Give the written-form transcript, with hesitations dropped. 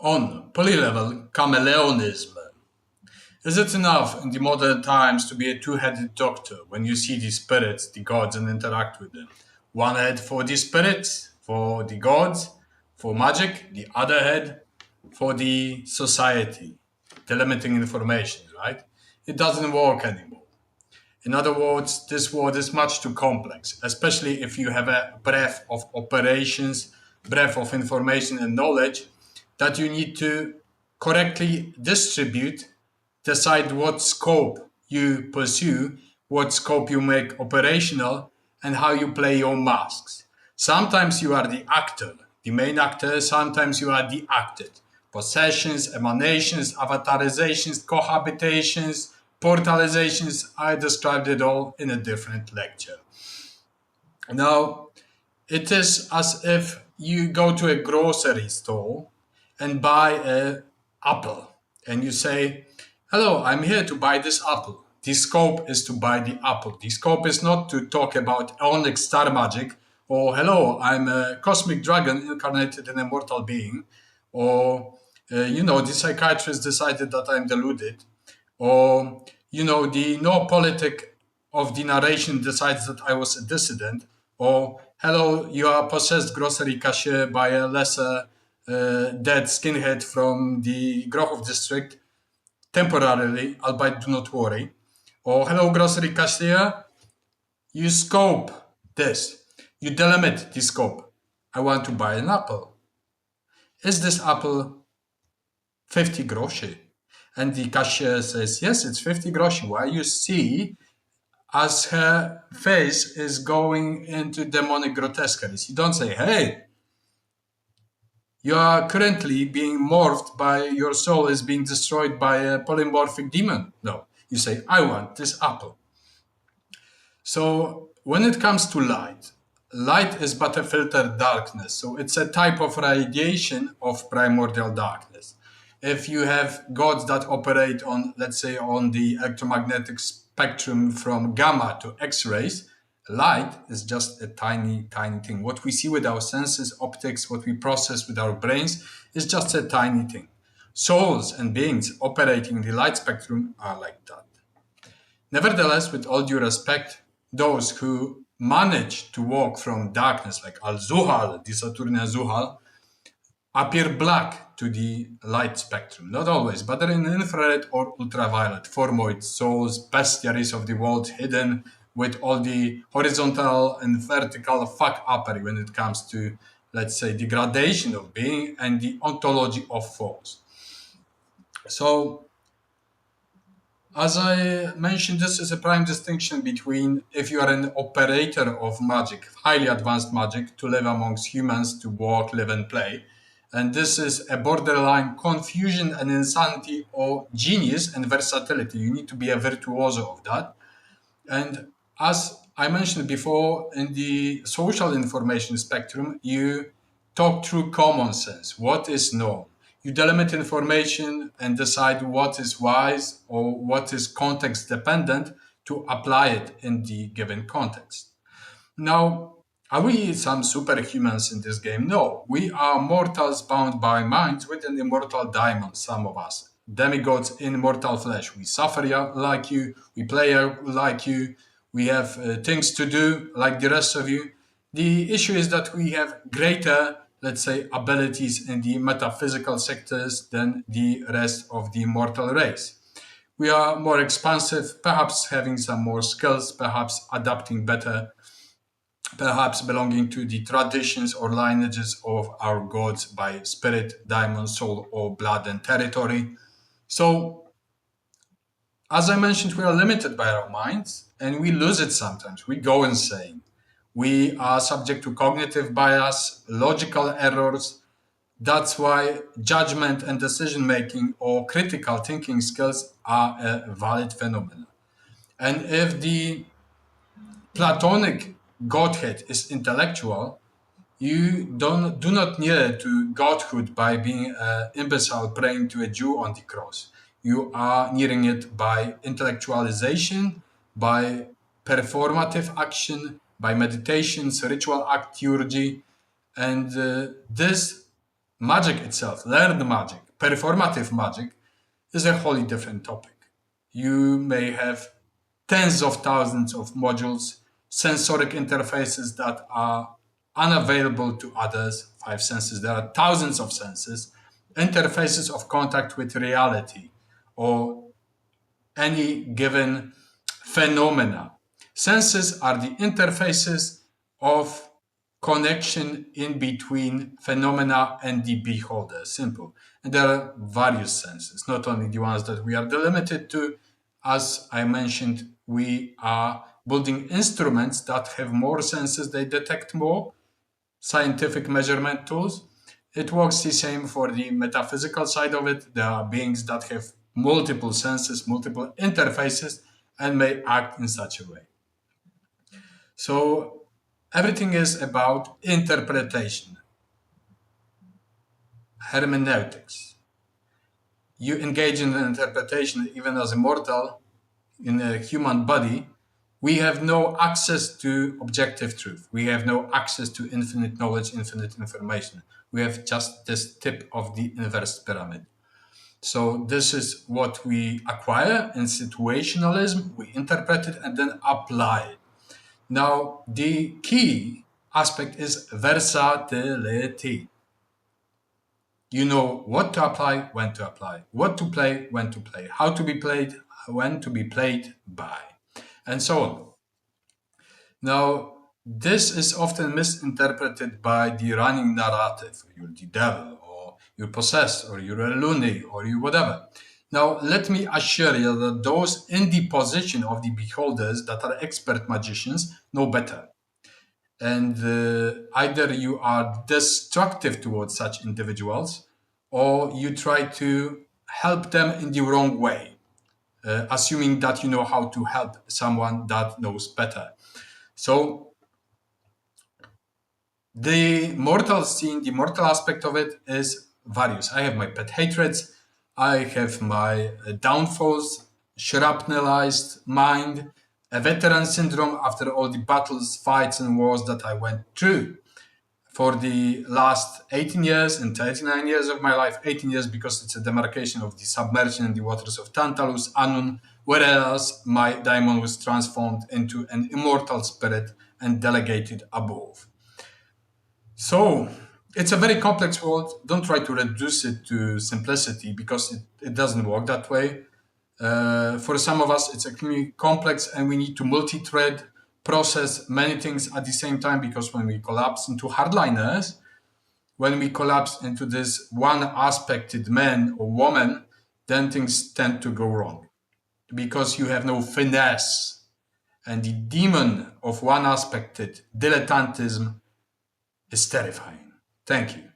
On poly-level Chameleonism. Is it enough in the modern times to be a two-headed doctor when you see the spirits, the gods, and interact with them? One head for the spirits, for the gods, for magic, the other head for the society, delimiting information, right? It doesn't work anymore. In other words, this world is much too complex, especially if you have a breadth of operations, breadth of information and knowledge that you need to correctly distribute, decide what scope you pursue, what scope you make operational, and how you play your masks. Sometimes you are the actor, the main actor, sometimes you are the acted. Possessions, emanations, avatarizations, cohabitations, portalizations, I described it all in a different lecture. Now, it is as if you go to a grocery store and buy an apple and you say, hello, I'm here to buy this apple. The scope is to buy the apple. The scope is not to talk about onyx star magic or hello, I'm a cosmic dragon incarnated in a mortal being, or the psychiatrist decided that I'm deluded, or the no politic of the narration decides that I was a dissident, or hello, you are possessed grocery cashier by a lesser dead skinhead from the Grochów district, temporarily, albeit do not worry. Or hello, grocery cashier, you scope this, you delimit the scope. I want to buy an apple. Is this apple 50 groszy? And the cashier says, yes, it's 50 groszy. Why you see as her face is going into demonic grotesqueries. You don't say, hey, you are currently being morphed by, your soul is being destroyed by a polymorphic demon. No, you say, I want this apple. So when it comes to light, light is but a filtered darkness. So it's a type of radiation of primordial darkness. If you have gods that operate on, let's say, on the electromagnetic spectrum from gamma to X-rays, light is just a tiny, tiny thing. What we see with our senses, optics, what we process with our brains is just a tiny thing. Souls and beings operating in the light spectrum are like that. Nevertheless, with all due respect, those who manage to walk from darkness, like Al-Zuhal, the Saturnian Zuhal, appear black to the light spectrum. Not always, but they're in infrared or ultraviolet, formoid souls, bestiaries of the world, hidden with all the horizontal and vertical fuck-uppery when it comes to, let's say, degradation of being and the ontology of force. So, as I mentioned, this is a prime distinction between if you are an operator of magic, highly advanced magic, to live amongst humans, to walk, live and play. And this is a borderline confusion and insanity or genius and versatility. You need to be a virtuoso of that. And as I mentioned before, in the social information spectrum, you talk through common sense, what is known. You delimit information and decide what is wise or what is context dependent to apply it in the given context. Now, are we some superhumans in this game? No, we are mortals bound by minds with an immortal diamond, some of us. Demigods in mortal flesh. We suffer like you, we play like you, we have things to do like the rest of you. The issue is that we have greater, let's say, abilities in the metaphysical sectors than the rest of the mortal race. We are more expansive, perhaps having some more skills, perhaps adapting better, perhaps belonging to the traditions or lineages of our gods by spirit, diamond, soul, or blood and territory. So, as I mentioned, we are limited by our minds and we lose it sometimes. We go insane. We are subject to cognitive bias, logical errors. That's why judgment and decision making or critical thinking skills are a valid phenomenon. And if the Platonic Godhead is intellectual, you do not near to godhood by being an imbecile praying to a Jew on the cross. You are nearing it by intellectualization, by performative action, by meditations, ritual acturgy, and this magic itself, learned magic, performative magic, is a wholly different topic. You may have tens of thousands of modules, sensoric interfaces that are unavailable to others, 5 senses. There are thousands of senses, interfaces of contact with reality or any given phenomena. Senses are the interfaces of connection in between phenomena and the beholder. Simple. And there are various senses, not only the ones that we are delimited to. As I mentioned, we are building instruments that have more senses, they detect more, scientific measurement tools. It works the same for the metaphysical side of it. There are beings that have multiple senses, multiple interfaces, and may act in such a way. So everything is about interpretation, hermeneutics. You engage in an interpretation even as a mortal in a human body. We have no access to objective truth. We have no access to infinite knowledge, infinite information. We have just this tip of the inverse pyramid. So this is what we acquire in situationalism. We interpret it and then apply it. Now, the key aspect is versatility. You know what to apply, when to apply, what to play, when to play, how to be played, when to be played by, and so on. Now, this is often misinterpreted by the running narrative. You're the devil, or you're possessed, or you're a loony, or you whatever. Now, let me assure you that those in the position of the beholders that are expert magicians know better. And either you are destructive towards such individuals, or you try to help them in the wrong way, assuming that you know how to help someone that knows better. So the mortal scene, the mortal aspect of it is various. I have my pet hatreds, I have my downfalls, shrapnelized mind, a veteran syndrome after all the battles, fights, and wars that I went through for the last 18 years and 39 years of my life. 18 years because it's a demarcation of the submersion in the waters of Tantalus, Annun, whereas my daimon was transformed into an immortal spirit and delegated above. So it's a very complex world. Don't try to reduce it to simplicity because it doesn't work that way. For some of us, it's extremely complex and we need to multi-thread process many things at the same time, because when we collapse into hardliners, when we collapse into this one-aspected man or woman, then things tend to go wrong because you have no finesse. And the demon of one-aspected dilettantism is terrifying. Thank you.